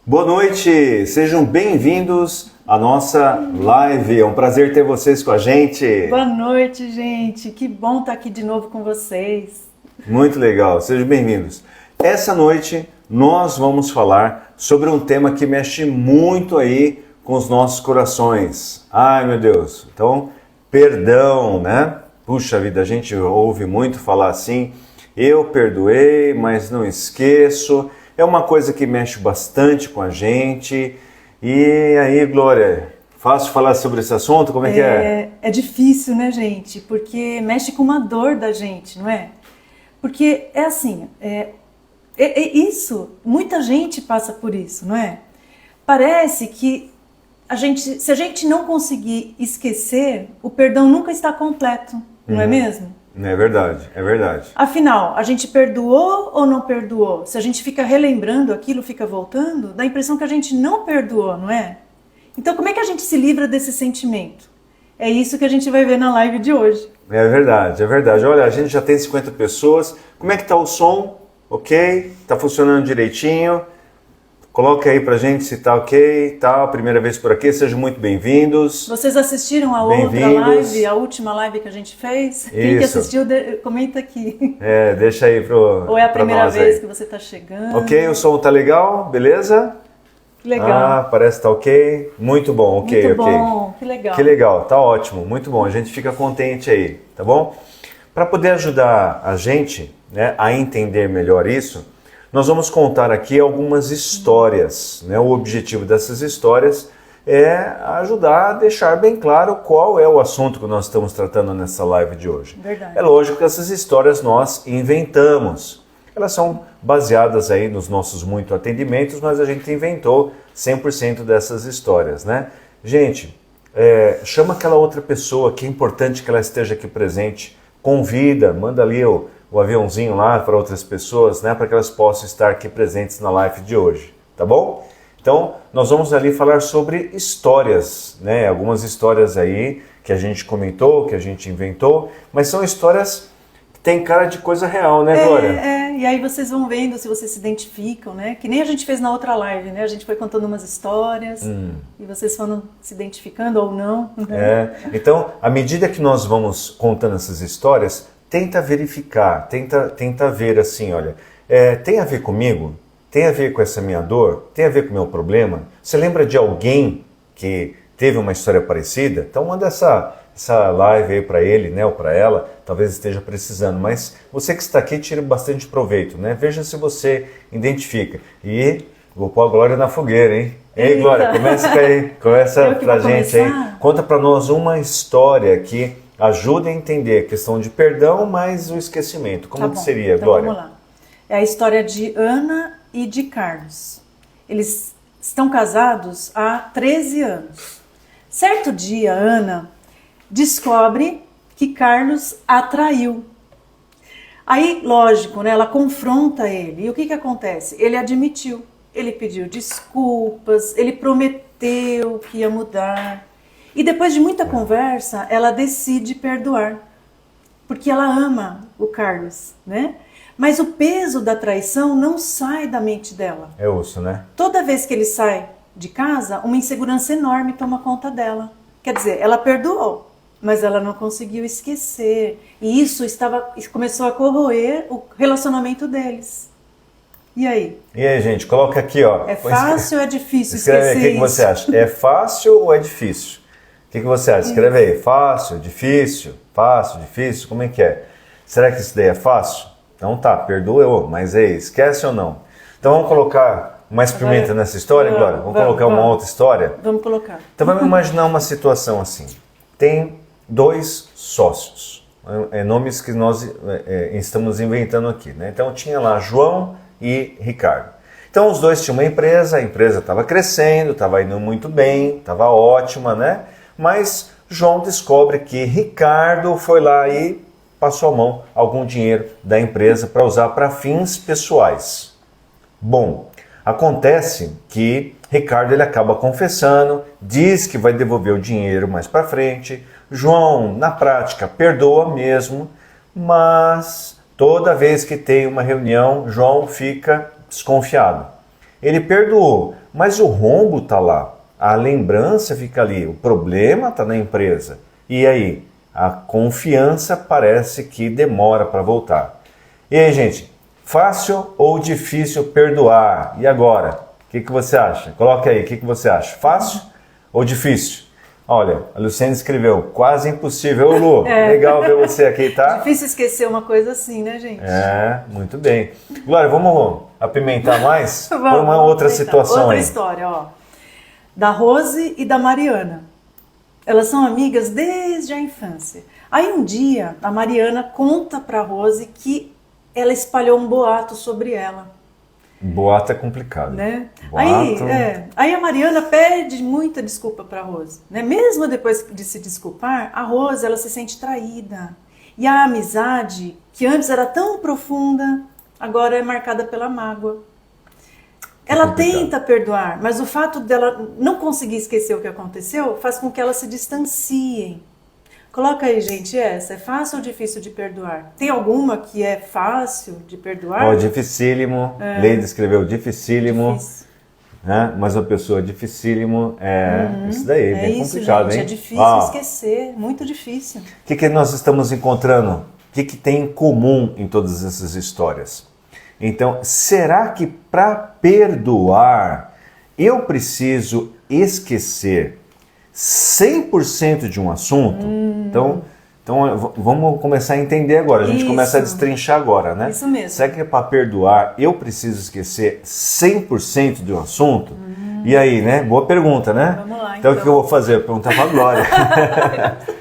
Boa noite, sejam bem-vindos à nossa live. É um prazer ter vocês com a gente. Boa noite, gente. Que bom estar aqui de novo com vocês. Muito legal, sejam bem-vindos. Essa noite nós vamos falar sobre um tema que mexe muito aí com os nossos corações. Ai, meu Deus. Então, perdão, né? Puxa vida, a gente ouve muito falar assim, eu perdoei, mas não esqueço. É uma coisa que mexe bastante com a gente. E aí, Glória, fácil falar sobre esse assunto? Como é que é? É difícil, né, gente? Porque mexe com uma dor da gente, não é? Porque é assim, isso, muita gente passa por isso, não é? Parece que se a gente não conseguir esquecer, o perdão nunca está completo, não é mesmo? É verdade, é verdade. Afinal, a gente perdoou ou não perdoou? Se a gente fica relembrando aquilo, fica voltando, dá a impressão que a gente não perdoou, não é? Então, como é que a gente se livra desse sentimento? É isso que a gente vai ver na live de hoje. É verdade, é verdade. Olha, a gente já tem 50 pessoas. Como é que tá o som? Ok? Tá funcionando direitinho? Coloca aí pra gente se tá ok, tá? Primeira vez por aqui, sejam muito bem-vindos. Vocês assistiram a outra live, a última live que a gente fez? Isso. Quem que assistiu, comenta aqui. Deixa aí Ou é a primeira vez que você tá chegando. Ok, o som tá legal, beleza? Legal. Parece que tá ok. Muito bom, ok, muito ok. Bom, que legal. Que legal, tá ótimo, muito bom. A gente fica contente aí, tá bom? Para poder ajudar a gente, né, a entender melhor isso, nós vamos contar aqui algumas histórias, né? O objetivo dessas histórias é ajudar a deixar bem claro qual é o assunto que nós estamos tratando nessa live de hoje. Verdade. É lógico que essas histórias nós inventamos. Elas são baseadas aí nos nossos muitos atendimentos, mas a gente inventou 100% dessas histórias, né? Gente, chama aquela outra pessoa que é importante que ela esteja aqui presente, convida, manda ali o aviãozinho lá para outras pessoas, né, para que elas possam estar aqui presentes na live de hoje, tá bom? Então, nós vamos ali falar sobre histórias, né, algumas histórias aí que a gente comentou, que a gente inventou, mas são histórias que tem cara de coisa real, né, Glória? E aí vocês vão vendo se vocês se identificam, né, que nem a gente fez na outra live, né, a gente foi contando umas histórias e vocês foram se identificando ou não. Então, à medida que nós vamos contando essas histórias, tenta verificar, tenta ver assim, olha, tem a ver comigo? Tem a ver com essa minha dor? Tem a ver com o meu problema? Você lembra de alguém que teve uma história parecida? Então manda essa live aí para ele, né, ou para ela, talvez esteja precisando, mas você que está aqui tire bastante proveito, né? Veja se você identifica. E vou pôr a Glória na fogueira, hein? Ei, Glória, começa pra gente aí. Conta para nós uma história que ajuda a entender a questão de perdão, mas o esquecimento. Como que seria, então Glória? Vamos lá. É a história de Ana e de Carlos. Eles estão casados há 13 anos. Certo dia, Ana descobre que Carlos a traiu. Aí, lógico, né, ela confronta ele. E o que acontece? Ele admitiu. Ele pediu desculpas, ele prometeu que ia mudar. E depois de muita conversa, ela decide perdoar, porque ela ama o Carlos, né? Mas o peso da traição não sai da mente dela. É osso, né? Toda vez que ele sai de casa, uma insegurança enorme toma conta dela. Quer dizer, ela perdoou, mas ela não conseguiu esquecer. E isso começou a corroer o relacionamento deles. E aí? E aí, gente, coloca aqui, ó. É fácil ou é difícil escreve esquecer aí, o que você acha? É fácil ou é difícil? O que você acha? Escreve aí. Fácil, difícil, como é que é? Será que isso daí é fácil? Então tá, perdoou, mas aí, esquece ou não? Então vamos colocar mais pimenta nessa história, Glória? Vamos colocar uma outra história? Vamos colocar. Então vamos imaginar uma situação assim. Tem dois sócios, nomes que nós estamos inventando aqui, né? Então tinha lá João e Ricardo. Então os dois tinham uma empresa, a empresa estava crescendo, estava indo muito bem, estava ótima, né? Mas João descobre que Ricardo foi lá e passou a mão algum dinheiro da empresa para usar para fins pessoais. Bom, acontece que Ricardo ele acaba confessando, diz que vai devolver o dinheiro mais para frente. João, na prática, perdoa mesmo, mas toda vez que tem uma reunião, João fica desconfiado. Ele perdoou, mas o rombo está lá, a lembrança fica ali, o problema está na empresa. E aí? A confiança parece que demora para voltar. E aí, gente, fácil ou difícil perdoar? E agora? O que você acha? Coloca aí, o que você acha? Fácil ou difícil? Olha, a Luciane escreveu, quase impossível. Ô Lu, legal ver você aqui, tá? Difícil esquecer uma coisa assim, né, gente? Muito bem. Glória, vamos apimentar mais? Vamos, por uma outra situação outra aí. História, ó. Da Rose e da Mariana. Elas são amigas desde a infância. Aí um dia, a Mariana conta pra Rose que ela espalhou um boato sobre ela. Boato é complicado. Né? Boato... Aí a Mariana pede muita desculpa para a Rose. Né? Mesmo depois de se desculpar, a Rose ela se sente traída. E a amizade, que antes era tão profunda, agora é marcada pela mágoa. Ela tenta perdoar, mas o fato dela não conseguir esquecer o que aconteceu faz com que elas se distanciem. Coloca aí, gente, essa. É fácil ou difícil de perdoar? Tem alguma que é fácil de perdoar? Dificílimo. Leide escreveu dificílimo. Difícil. Né? Mas uma pessoa dificílimo isso daí, bem isso, complicado, gente, hein? É difícil esquecer, muito difícil. O que nós estamos encontrando? O que tem em comum em todas essas histórias? Então, será que para perdoar eu preciso esquecer 100% de um assunto? Então vamos começar a entender agora. A gente começa a destrinchar agora, né? Isso mesmo. Será que para perdoar eu preciso esquecer 100% de um assunto? E aí, né? Boa pergunta, né? Vamos lá, então. O que eu vou fazer? Eu vou perguntar para a Glória.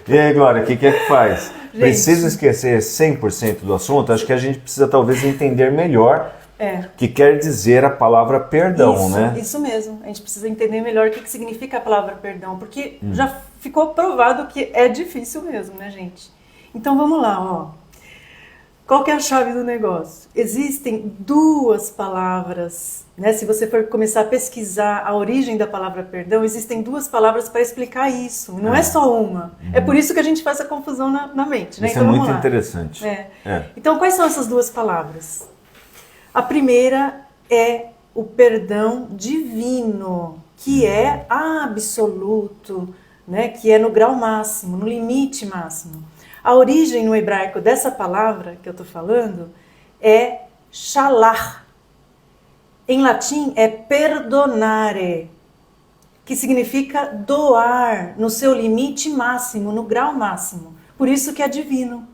E aí, Glória, o que é que faz? Gente, precisa esquecer 100% do assunto? Acho que a gente precisa talvez entender melhor o que quer dizer a palavra perdão, né? Isso mesmo. A gente precisa entender melhor o que significa a palavra perdão, porque já ficou provado que é difícil mesmo, né, gente? Então vamos lá, ó. Qual que é a chave do negócio? Existem duas palavras, né? Se você for começar a pesquisar a origem da palavra perdão, existem duas palavras para explicar isso. Não é só uma. É por isso que a gente faz a confusão na mente, né? Isso então, é muito interessante. Então, quais são essas duas palavras? A primeira é o perdão divino, que é absoluto, né? Que é no grau máximo, no limite máximo. A origem no hebraico dessa palavra que eu estou falando é shalach. Em latim é perdonare, que significa doar no seu limite máximo, no grau máximo. Por isso que é divino,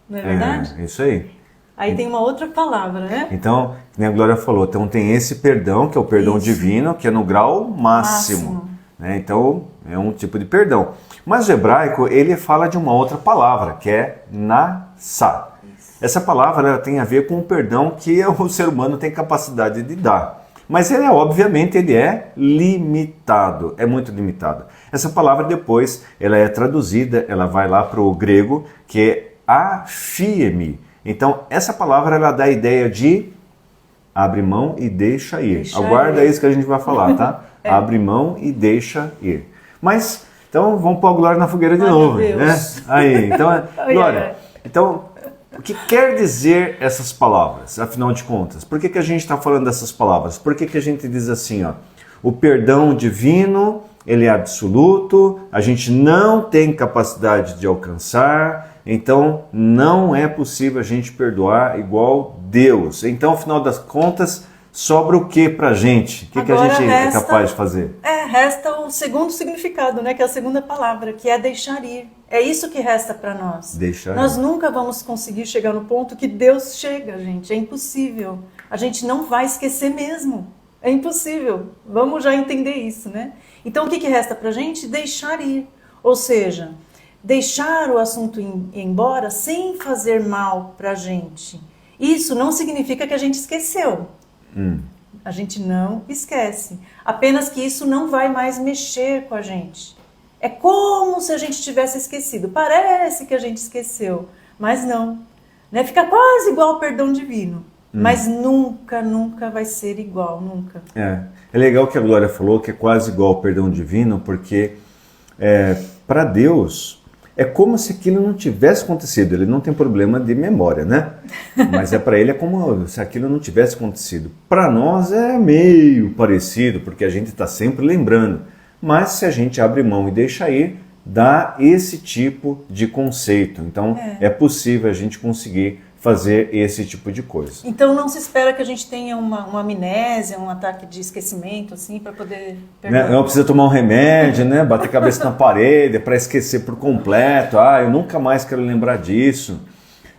não é verdade? É isso aí. Aí tem uma outra palavra, né? Então, como a Glória falou, então tem esse perdão, que é o perdão divino, que é no grau máximo. Né? Então, é um tipo de perdão. Mas o hebraico, ele fala de uma outra palavra, que é nassá. Essa palavra ela tem a ver com o perdão que o ser humano tem capacidade de dar. Mas ele obviamente, ele é limitado, é muito limitado. Essa palavra depois, ela é traduzida, ela vai lá para o grego, que é afiemi. Então, essa palavra ela dá a ideia de abre mão e deixa ir. Aguarda isso que a gente vai falar, tá? Abre mão e deixa ir. Mas, então, vamos pôr a Glória na fogueira de novo. Né? Aí, então, Glória, então, o que quer dizer essas palavras, afinal de contas? Por que a gente está falando dessas palavras? Por que a gente diz assim, ó, o perdão divino, ele é absoluto, a gente não tem capacidade de alcançar, então não é possível a gente perdoar igual Deus. Então, afinal das contas, sobra o que pra gente? O que a gente é capaz de fazer? Resta o segundo significado, né? Que é a segunda palavra, que é deixar ir. É isso que resta para nós. Nós nunca vamos conseguir chegar no ponto que Deus chega, gente. É impossível. A gente não vai esquecer mesmo. É impossível. Vamos já entender isso, né? Então, o que resta pra gente? Deixar ir. Ou seja, deixar o assunto ir embora sem fazer mal pra gente. Isso não significa que a gente esqueceu. A gente não esquece. Apenas que isso não vai mais mexer com a gente. É como se a gente tivesse esquecido. Parece que a gente esqueceu, mas não. Né? Fica quase igual ao perdão divino. Mas nunca, nunca vai ser igual, nunca. É legal que a Glória falou que é quase igual ao perdão divino, porque para Deus, É como se aquilo não tivesse acontecido. Ele não tem problema de memória, né? Mas para ele é como se aquilo não tivesse acontecido. Para nós é meio parecido, porque a gente está sempre lembrando. Mas se a gente abre mão e deixa ir, dá esse tipo de conceito. Então é possível a gente conseguir fazer esse tipo de coisa. Então não se espera que a gente tenha uma amnésia, um ataque de esquecimento, assim, para poder perdoar. Não precisa tomar um remédio, né? Bater a cabeça na parede para esquecer por completo. Eu nunca mais quero lembrar disso.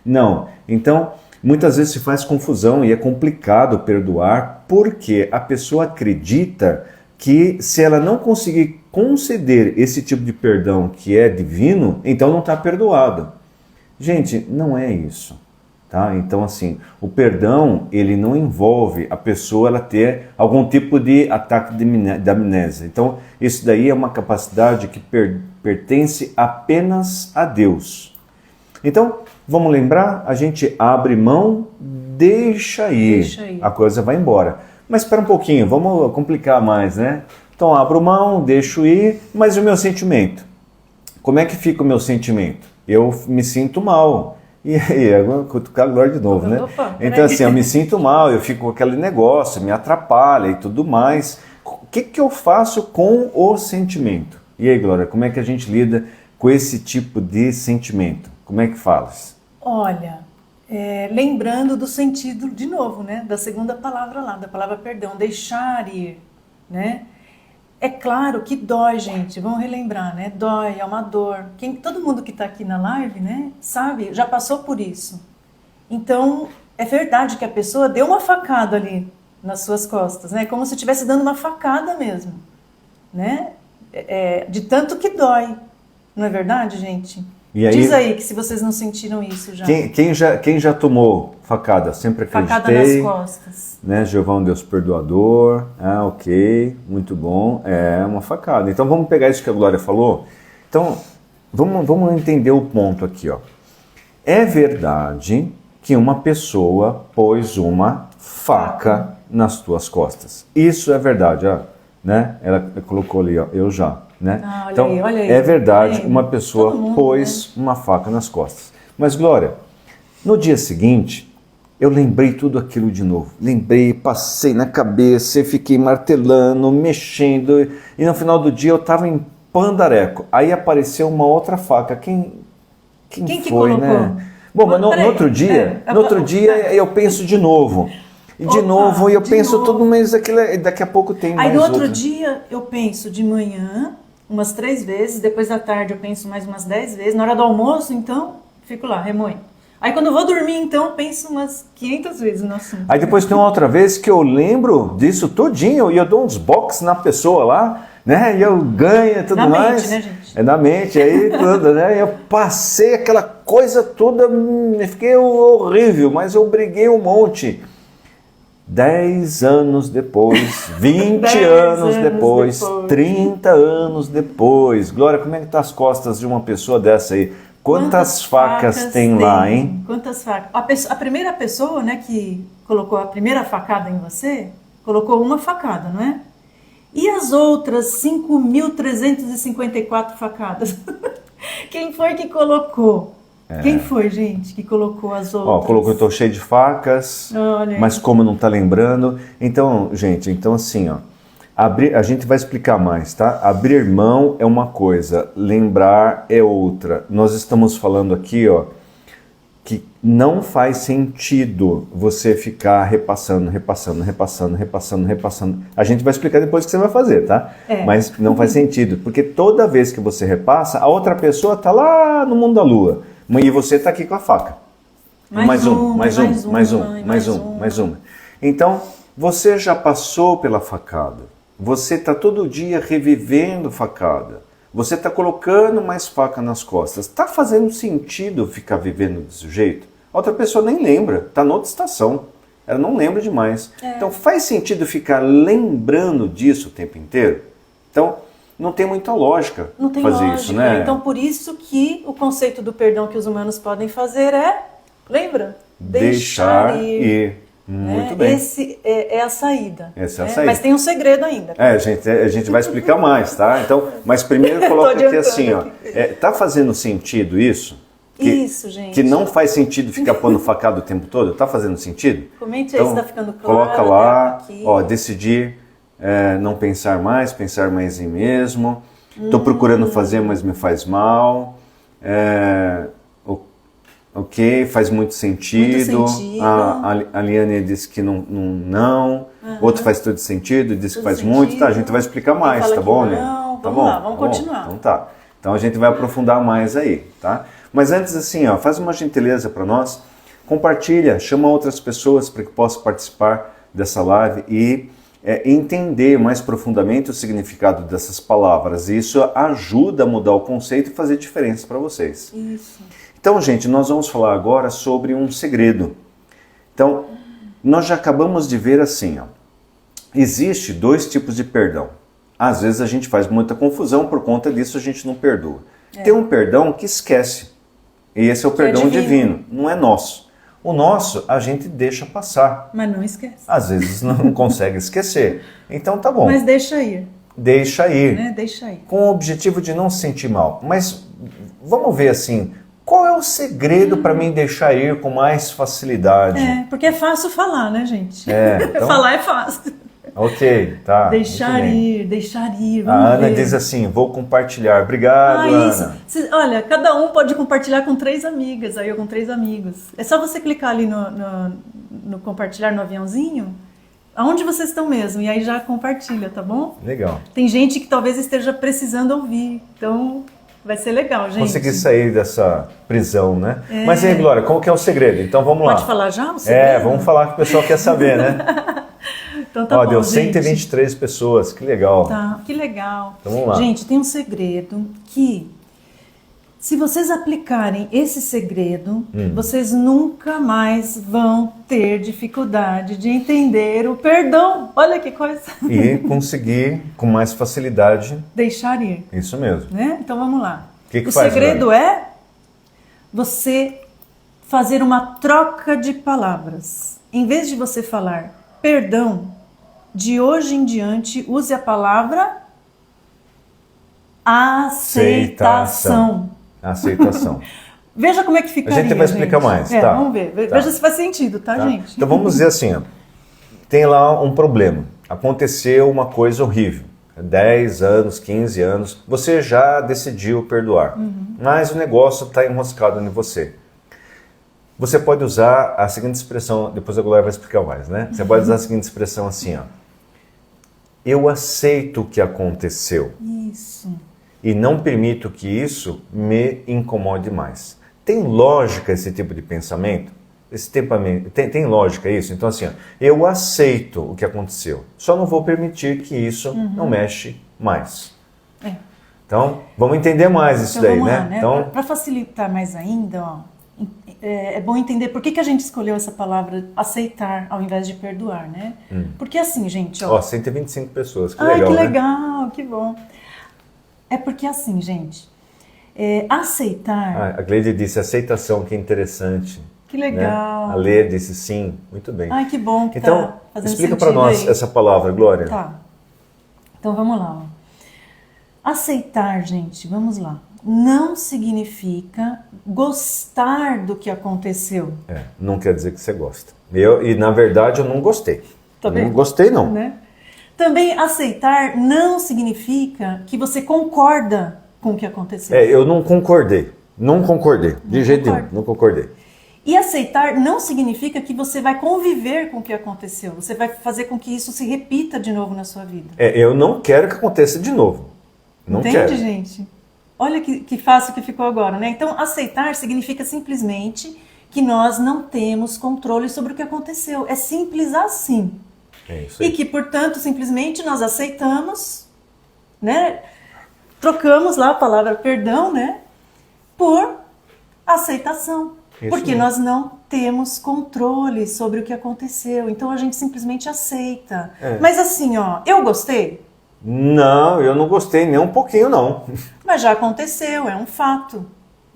Não. Então, muitas vezes se faz confusão e é complicado perdoar porque a pessoa acredita que se ela não conseguir conceder esse tipo de perdão que é divino, então não está perdoado. Gente, não é isso. Tá? Então, assim, o perdão, ele não envolve a pessoa ela ter algum tipo de ataque de amnésia. Então, isso daí é uma capacidade que pertence apenas a Deus. Então, vamos lembrar, a gente abre mão, deixa ir. A coisa vai embora. Mas espera um pouquinho, vamos complicar mais, né? Então, abro mão, deixo ir, mas e o meu sentimento? Como é que fica o meu sentimento? Eu me sinto mal. E aí, agora cutucar agora de novo, né? Então assim, eu me sinto mal, eu fico com aquele negócio, me atrapalha e tudo mais. O que eu faço com o sentimento? E aí, Glória, como é que a gente lida com esse tipo de sentimento? Como é que faz? Olha, lembrando do sentido, de novo, né? Da segunda palavra lá, da palavra perdão, deixar ir, né? É claro que dói, gente, vamos relembrar, né? Dói, é uma dor. Todo mundo que está aqui na live, né, sabe, já passou por isso. Então, é verdade que a pessoa deu uma facada ali nas suas costas, né? Como se estivesse dando uma facada mesmo, né? De tanto que dói. Não é verdade, gente? E aí, diz aí que se vocês não sentiram isso já. Quem já tomou facada? Sempre acreditei. Facada nas costas. Né? Jeová é um Deus perdoador. Ok, muito bom. É uma facada. Então vamos pegar isso que a Glória falou. Então vamos entender o ponto aqui. Ó. É verdade que uma pessoa pôs uma faca nas tuas costas. Isso é verdade. Né? Ela colocou ali, ó, eu já. Né? Então, olha aí. É verdade, uma pessoa pôs uma faca nas costas. Mas, Glória, no dia seguinte, eu lembrei tudo aquilo de novo. Lembrei, passei na cabeça, fiquei martelando, mexendo, e no final do dia eu estava em pandareco. Aí apareceu uma outra faca. Quem foi, colocou? Né? Bom, mas no outro dia, eu penso de novo. E de novo, eu penso tudo, mas daqui a pouco tem mais. Aí no outro dia eu penso de manhã umas 3 vezes, depois da tarde eu penso mais umas 10 vezes, na hora do almoço, então, fico lá, remoendo. Aí quando eu vou dormir, então, penso umas 500 vezes no assunto. Aí depois tem uma outra vez que eu lembro disso todinho e eu dou uns box na pessoa lá, né? E eu ganho e tudo na mais. Mente, né, gente? É na mente, aí tudo, né? Eu passei aquela coisa toda, fiquei horrível, mas eu briguei um monte. 10 anos depois, 20 anos depois, 30 anos depois. Glória, como é que tá as costas de uma pessoa dessa aí? Quantas facas tem lá, hein? Quantas facas? A primeira pessoa, né, que colocou a primeira facada em você, colocou uma facada, não é? E as outras 5.354 facadas? Quem foi que colocou? Quem foi, gente, que colocou as outras? Colocou, eu tô cheio de facas, mas como não tá lembrando. Então, gente, assim, a gente vai explicar mais, tá? Abrir mão é uma coisa, lembrar é outra. Nós estamos falando aqui, que não faz sentido você ficar repassando. A gente vai explicar depois o que você vai fazer, tá? Mas não faz sentido, porque toda vez que você repassa, a outra pessoa tá lá no mundo da lua. E você está aqui com a faca. Mais uma. Então, você já passou pela facada. Você está todo dia revivendo facada. Você está colocando mais faca nas costas. Está fazendo sentido ficar vivendo desse jeito? A outra pessoa nem lembra. Está noutra estação. Ela não lembra demais. Então, faz sentido ficar lembrando disso o tempo inteiro? Então, não tem muita lógica fazer isso, né? Então, por isso que o conceito do perdão que os humanos podem fazer lembra? Deixar ir. Muito né? bem. Esse é a saída. Essa é a né? saída. Mas tem um segredo ainda. A gente vai explicar mais, tá? Então, mas primeiro coloca aqui adiantando assim, ó. Tá fazendo sentido isso? Isso, gente. Que não faz sentido ficar pondo facada o tempo todo? Tá fazendo sentido? Comente aí se tá ficando claro. Coloca lá, aqui. ó, decidir não pensar mais em mim mesmo. Tô procurando fazer, mas me faz mal. Ok, faz muito sentido. Muito sentido. A Liane disse que não. Outro faz todo sentido, disse que faz sentido. muito. Tá, a gente vai explicar mais, fala tá que bom, né? não. Tá Vamos bom? lá, vamos continuar. Então tá. Então a gente vai aprofundar mais aí, tá? Mas antes assim, ó, faz uma gentileza para nós, compartilha, chama outras pessoas para que possam participar dessa live e entender mais profundamente o significado dessas palavras. E isso ajuda a mudar o conceito e fazer diferença para vocês. Isso. Então, gente, nós vamos falar agora sobre um segredo. Então, nós já acabamos de ver assim, ó, existe 2 tipos de perdão. Às vezes a gente faz muita confusão, por conta disso a gente não perdoa. Tem um perdão que esquece. E esse é o perdão divino, não é nosso. O nosso a gente deixa passar. Mas não esquece. Às vezes não consegue esquecer. Então tá bom. Mas deixa ir. Deixa ir. Né? Deixa ir. Com o objetivo de não se sentir mal. Mas vamos ver assim, qual é o segredo para mim deixar ir com mais facilidade? Porque é fácil falar, né, gente? Então, falar é fácil. Ok, tá. Deixar ir. Vamos A Ana ver. diz assim, vou compartilhar. Obrigado, Ana. Isso. Olha, cada um pode compartilhar com 3 amigas, aí eu com 3 amigos. É só você clicar ali no compartilhar no aviãozinho, aonde vocês estão mesmo, e aí já compartilha, tá bom? Legal. Tem gente que talvez esteja precisando ouvir, então vai ser legal, gente. Consegui sair dessa prisão, né? Mas e aí, Glória, qual que é o segredo? Então vamos lá. Pode falar já o segredo? Vamos falar que o pessoal quer saber, né? Então tá bom, deu gente. 123 pessoas, que legal. Tá, que legal. Então vamos lá. Gente, tem um segredo que, se vocês aplicarem esse segredo, vocês nunca mais vão ter dificuldade de entender o perdão. Olha que coisa. E conseguir com mais facilidade. Deixar ir. Isso mesmo. Né? Então vamos lá. Que o faz, segredo é você fazer uma troca de palavras. Em vez de você falar perdão, de hoje em diante, use a palavra aceitação. Aceitação. Veja como é que ficaria, A gente vai explicar mais, tá? Vamos ver. Tá. Veja se faz sentido, tá, gente? Então vamos dizer assim, ó, tem lá um problema. Aconteceu uma coisa horrível. 10 anos, 15 anos, você já decidiu perdoar. Mas o negócio está enroscado em você. Você pode usar a seguinte expressão, depois a Glória vai explicar mais, né? Você pode usar a seguinte expressão assim, ó. Eu aceito o que aconteceu. Isso. E não permito que isso me incomode mais. Tem lógica esse tipo de pensamento? Tem lógica isso? Então assim, ó, eu aceito o que aconteceu. Só não vou permitir que isso não mexe mais. Então, vamos entender mais isso daí, vamos né? lá, né? Então, Para facilitar mais ainda, ó, é bom entender por que a gente escolheu essa palavra aceitar ao invés de perdoar, né? Porque assim, gente, ó... 125 pessoas, que Ai, legal, que né? legal, que bom. É porque assim, gente, aceitar... A Gleide disse aceitação, que interessante. Que legal. Né? A Lê disse sim, muito bem. Ai, que bom que então, tá fazendo explica para sentido nós aí. essa palavra, Glória. Tá. Então vamos lá. Ó. Aceitar, gente, vamos lá. Não significa gostar do que aconteceu. Não quer dizer que você gosta. E na verdade eu não gostei. Tá vendo? Não gostei não. Né? Também aceitar não significa que você concorda com o que aconteceu. Eu não concordei. Não concordei. De jeito nenhum. Não concordei. E aceitar não significa que você vai conviver com o que aconteceu. Você vai fazer com que isso se repita de novo na sua vida. Eu não quero que aconteça de novo. Não Entende, quero. gente? Olha que fácil que ficou agora, né? Então, aceitar significa simplesmente que nós não temos controle sobre o que aconteceu. É simples assim. É isso aí. E que, portanto, simplesmente nós aceitamos, né? Trocamos lá a palavra perdão, né? Por aceitação. Isso Porque mesmo. nós não temos controle sobre o que aconteceu. Então, a gente simplesmente aceita. Mas assim, ó, eu gostei? Não, eu não gostei nem um pouquinho, não. Mas já aconteceu, é um fato.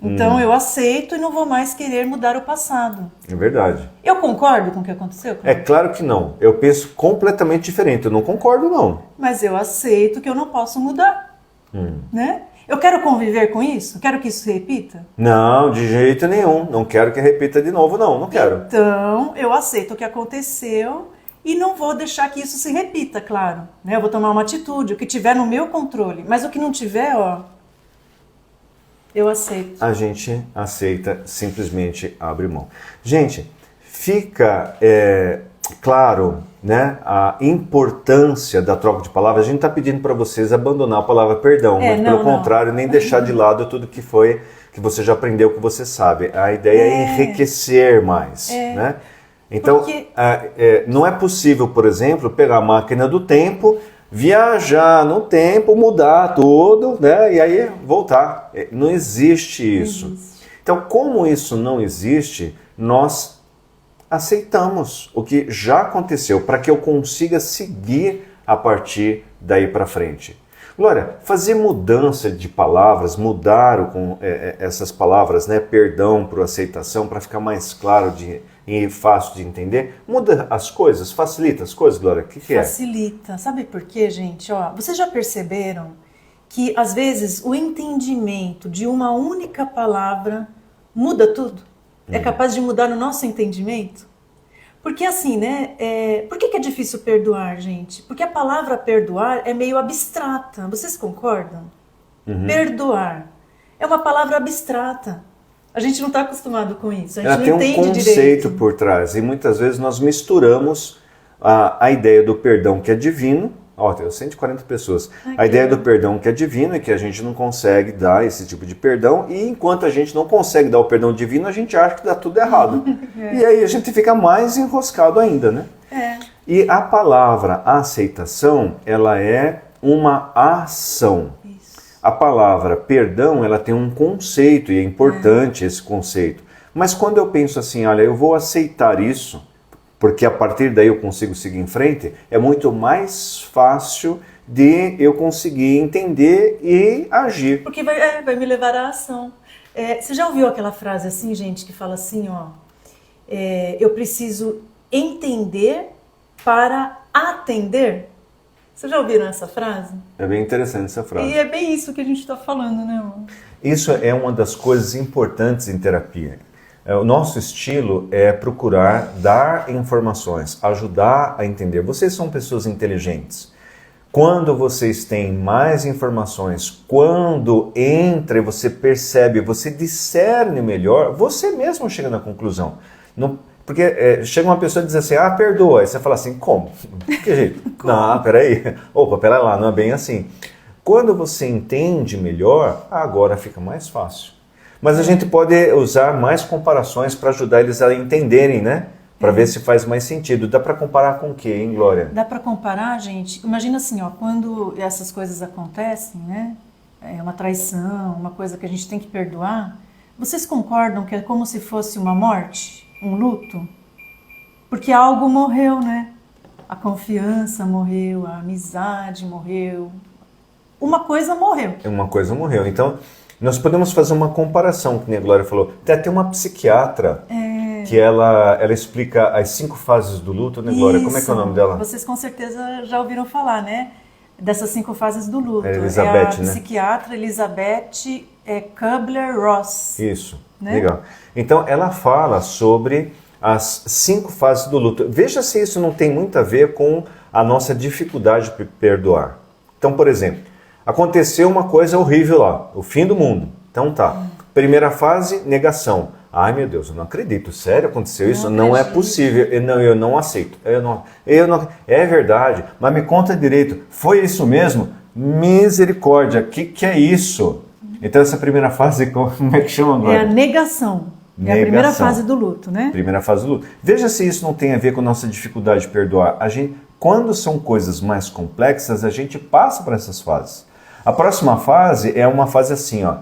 Então eu aceito e não vou mais querer mudar o passado. É verdade. Eu concordo com o que aconteceu? É claro que não. Eu penso completamente diferente. Eu não concordo, não. Mas eu aceito que eu não posso mudar. Né? Eu quero conviver com isso? Quero que isso se repita? Não, de jeito nenhum. Não quero que repita de novo, não. Não quero. Então, eu aceito o que aconteceu e não vou deixar que isso se repita, claro. Né? Eu vou tomar uma atitude, o que tiver no meu controle. Mas o que não tiver, ó, eu aceito. A gente aceita, simplesmente abre mão. Gente, fica claro, né, a importância da troca de palavras. A gente está pedindo para vocês abandonar a palavra perdão, mas pelo contrário, nem deixar de lado tudo que você já aprendeu, que você sabe. A ideia é enriquecer mais, né? Então, não é possível, por exemplo, pegar a máquina do tempo, viajar no tempo, mudar tudo, né? E aí voltar. Não existe isso. Então, como isso não existe, nós aceitamos o que já aconteceu para que eu consiga seguir a partir daí para frente. Glória, fazer mudança de palavras, mudar essas palavras, né? Perdão para aceitação, para ficar mais claro e fácil de entender, muda as coisas, facilita as coisas, Glória? O que é? Facilita. Sabe por quê, gente? Ó, vocês já perceberam que, às vezes, o entendimento de uma única palavra muda tudo? É capaz de mudar o nosso entendimento? Porque assim, né? Por que é difícil perdoar, gente? Porque a palavra perdoar é meio abstrata. Vocês concordam? Perdoar é uma palavra abstrata. A gente não está acostumado com isso. A gente Ela não tem entende um conceito direito por trás. E muitas vezes nós misturamos a ideia do perdão que é divino. Ó, tem 140 pessoas. A ideia do perdão que é divino é que a gente não consegue dar esse tipo de perdão. E enquanto a gente não consegue dar o perdão divino, a gente acha que dá tudo errado. E aí a gente fica mais enroscado ainda, né? E a palavra aceitação, ela é uma ação. A palavra perdão, ela tem um conceito, e é importante esse conceito. Mas quando eu penso assim, olha, eu vou aceitar isso, porque a partir daí eu consigo seguir em frente, é muito mais fácil de eu conseguir entender e agir. Porque vai me levar à ação. Você já ouviu aquela frase assim, gente, que fala assim, ó, eu preciso entender para atender? Vocês já ouviram essa frase? É bem interessante essa frase. E é bem isso que a gente está falando, né, amor? Isso é uma das coisas importantes em terapia. O nosso estilo é procurar dar informações, ajudar a entender. Vocês são pessoas inteligentes. Quando vocês têm mais informações, quando entra e você percebe, você discerne melhor, você mesmo chega na conclusão. Porque chega uma pessoa e diz assim, perdoa. Aí você fala assim, como? De que jeito? Não, peraí. Opa, pera lá, não é bem assim. Quando você entende melhor, agora fica mais fácil. Mas a gente pode usar mais comparações para ajudar eles a entenderem, né? Para ver se faz mais sentido. Dá para comparar com o quê, hein, Glória? Dá para comparar, gente? Imagina assim, ó, quando essas coisas acontecem, né? É uma traição, uma coisa que a gente tem que perdoar. Vocês concordam que é como se fosse uma morte, um luto? Porque algo morreu, né? A confiança morreu, a amizade morreu. Uma coisa morreu. Uma coisa morreu. Então, nós podemos fazer uma comparação, que nem a Glória falou. Tem uma psiquiatra que ela explica as 5 fases do luto, né, Glória? Como é que é o nome dela? Vocês com certeza já ouviram falar, né? Dessas 5 fases do luto. Elizabeth, a psiquiatra Elizabeth Kubler-Ross. Isso, né? Legal. Então, ela fala sobre as 5 fases do luto. Veja se isso não tem muito a ver com a nossa dificuldade de perdoar. Então, por exemplo, aconteceu uma coisa horrível lá, o fim do mundo. Então tá, primeira fase, negação. Ai meu Deus, eu não acredito, sério, aconteceu isso? Não é possível, eu não aceito. Eu não, é verdade, mas me conta direito, foi isso mesmo? Misericórdia, que é isso? Então essa primeira fase, como é que chama agora? É a negação. É a primeira fase do luto, né? Primeira fase do luto. Veja se isso não tem a ver com a nossa dificuldade de perdoar. Quando são coisas mais complexas, a gente passa por essas fases. A próxima fase é uma fase assim, ó.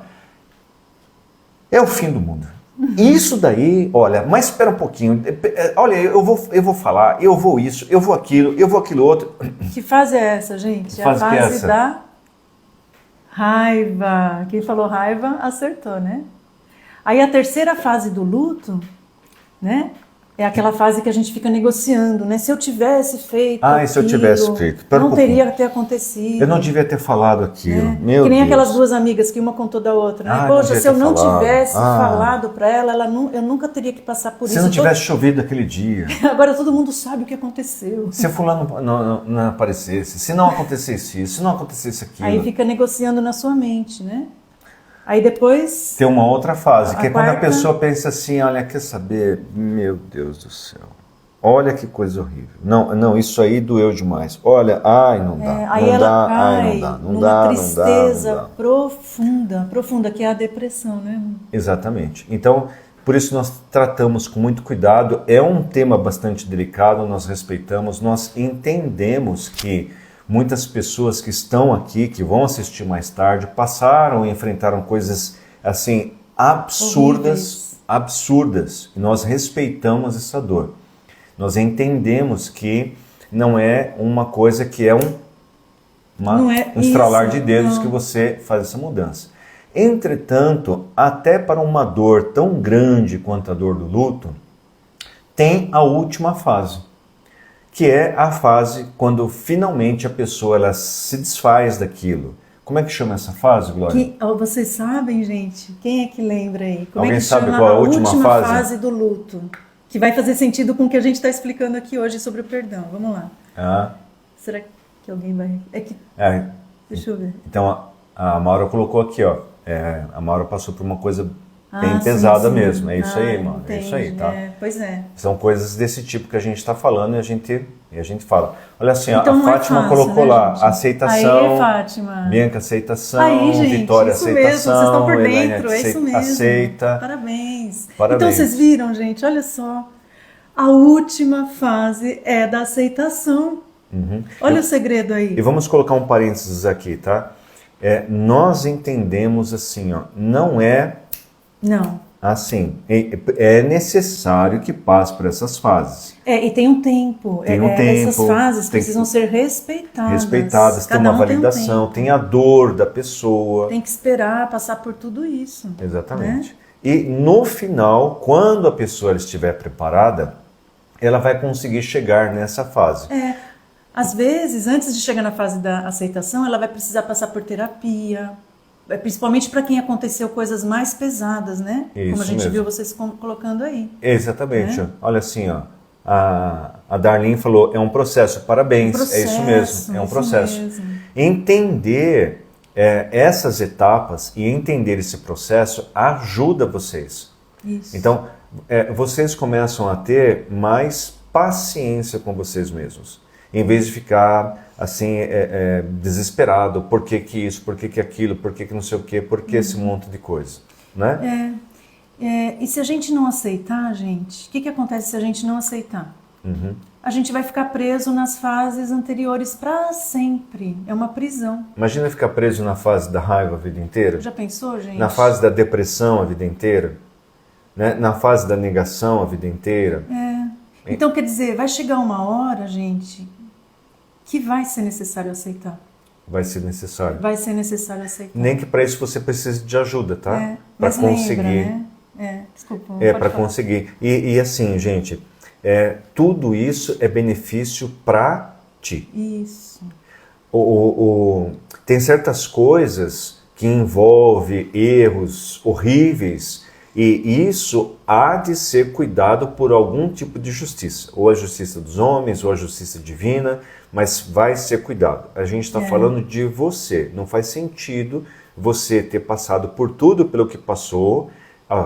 É o fim do mundo. Isso daí, olha, mas espera um pouquinho. Olha, eu vou falar, eu vou isso, eu vou aquilo outro. Que fase é essa, gente? Fase a fase da raiva. Quem falou raiva, acertou, né? Aí a terceira fase do luto, né? É aquela fase que a gente fica negociando, né? Se eu tivesse feito e se eu tivesse feito? Pera não um pouquinho. teria ter acontecido. Eu não devia ter falado aquilo. Né? Meu que nem Deus. aquelas duas amigas que uma contou da outra. Né? não Poxa, devia se eu ter não falado. tivesse falado para ela, eu nunca teria que passar por isso. Se não tivesse chovido aquele dia. Agora todo mundo sabe o que aconteceu. Se fulano não aparecesse, se não acontecesse isso, se não acontecesse aquilo. Aí fica negociando na sua mente, né? Aí depois... Tem uma outra fase, que é quando a quarta... pessoa pensa assim, olha, quer saber? Meu Deus do céu. Olha que coisa horrível. Não, isso aí doeu demais. Olha, não dá. Aí não ela dá, cai não dá, não numa dá, tristeza não dá. profunda, que é a depressão, né? Exatamente. Então, por isso nós tratamos com muito cuidado. É um tema bastante delicado, nós respeitamos, nós entendemos que muitas pessoas que estão aqui, que vão assistir mais tarde, passaram e enfrentaram coisas assim absurdas. E nós respeitamos essa dor. Nós entendemos que não é uma coisa que é um estralar de dedos que você faz essa mudança. Entretanto, até para uma dor tão grande quanto a dor do luto, tem a última fase, que é a fase quando finalmente a pessoa ela se desfaz daquilo. Como é que chama essa fase, Glória? Vocês sabem, gente? Quem é que lembra aí? Como Alguém é que sabe chama qual é a última última fase do luto? Que vai fazer sentido com o que a gente está explicando aqui hoje sobre o perdão. Vamos lá. Será que alguém vai... Deixa eu ver. Então, a Maura colocou aqui, ó. A Maura passou por uma coisa bem pesada mesmo. É isso aí, Maura. É isso aí, tá? Pois é. São coisas desse tipo que a gente está falando e a gente fala. Olha assim, então, a Fátima colocou lá, gente? aceitação. Aí, Fátima. Bianca, aceitação. Aí, gente, Vitória, isso aceitação. mesmo, vocês estão por Elaine, dentro, é isso mesmo. Aceita. Parabéns. Parabéns. Então, vocês viram, gente? Olha só. A última fase é da aceitação. Olha o segredo aí. E vamos colocar um parênteses aqui, tá? Nós entendemos assim, ó, não é assim. É necessário que passe por essas fases. E tem um tempo. Essas fases precisam ser respeitadas. Tem uma validação, tem a dor da pessoa. Tem que esperar passar por tudo isso. Exatamente. Né? E no final, quando a pessoa estiver preparada, ela vai conseguir chegar nessa fase. Às vezes, antes de chegar na fase da aceitação, ela vai precisar passar por terapia, principalmente para quem aconteceu coisas mais pesadas, né? Isso como a gente mesmo. viu vocês colocando aí. Exatamente. Olha assim, ó, a Darlene falou, é um processo, parabéns, é isso mesmo, é um processo. Mesmo. Entender essas etapas e entender esse processo ajuda vocês. Isso. Então, vocês começam a ter mais paciência com vocês mesmos. Em vez de ficar assim, desesperado, por que isso, por que aquilo, por que não sei o quê, por que esse monte de coisa, né? E se a gente não aceitar, gente, o que acontece se a gente não aceitar? A gente vai ficar preso nas fases anteriores para sempre. É uma prisão. Imagina ficar preso na fase da raiva a vida inteira. Já pensou, gente? Na fase da depressão a vida inteira. Né? Na fase da negação a vida inteira. Então, quer dizer, vai chegar uma hora, gente, que vai ser necessário aceitar. Vai ser necessário. Vai ser necessário aceitar. Nem que para isso você precise de ajuda, tá? Para Mas conseguir. Lembra, né? Desculpa. Para conseguir. E assim, gente, tudo isso é benefício para ti. Isso. Tem certas coisas que envolvem erros horríveis. E isso há de ser cuidado por algum tipo de justiça, ou a justiça dos homens, ou a justiça divina, mas vai ser cuidado. A gente está falando de você, não faz sentido você ter passado por tudo pelo que passou,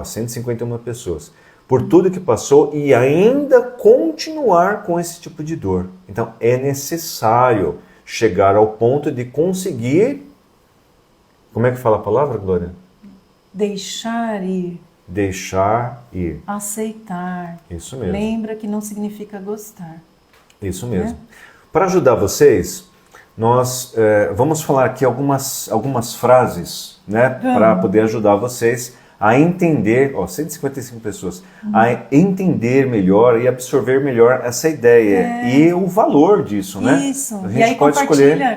151 pessoas, por tudo que passou e ainda continuar com esse tipo de dor. Então é necessário chegar ao ponto de conseguir, como é que fala a palavra, Glória? Deixar ir. Deixar ir. Aceitar. Isso mesmo. Lembra que não significa gostar. Isso mesmo. Para ajudar vocês, nós vamos falar aqui algumas frases, né, para poder ajudar vocês a entender, 155 pessoas, a entender melhor e absorver melhor essa ideia e o valor disso, né? Isso. A gente e aí pode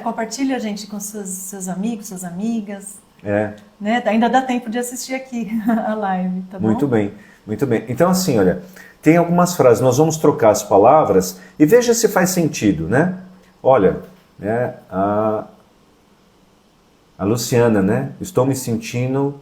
compartilha, gente, com seus amigos, suas amigas. Né? Ainda dá tempo de assistir aqui a live, tá bom? Muito bem, muito bem. Então assim, olha, tem algumas frases, nós vamos trocar as palavras e veja se faz sentido, né? Olha, né, a Luciana, né? Estou me sentindo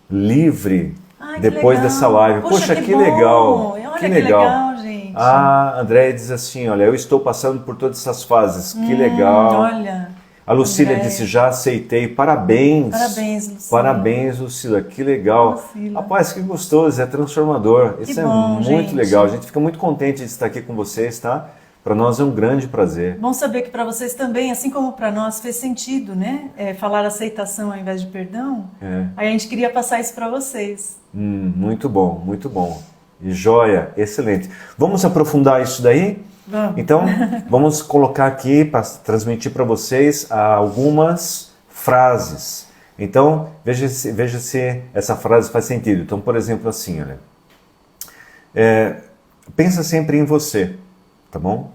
livre depois dessa live. Poxa, que legal! Olha que legal, gente. A Andréia diz assim, olha, eu estou passando por todas essas fases, que legal. Olha. A Lucília disse, já aceitei, parabéns. Parabéns, Lucília. Parabéns, Lucília, que legal. Lucília. Rapaz, que gostoso, é transformador. Isso é bom, muito gente. legal. A gente fica muito contente de estar aqui com vocês, tá? Para nós é um grande prazer. Bom saber que para vocês também, assim como para nós, fez sentido, né? Falar aceitação ao invés de perdão. Aí a gente queria passar isso para vocês. Muito bom, muito bom. E joia, excelente. Vamos aprofundar isso daí? Vamos. Então, vamos colocar aqui para transmitir para vocês algumas frases. Então, veja se essa frase faz sentido. Então, por exemplo, assim, olha. Pensa sempre em você, tá bom?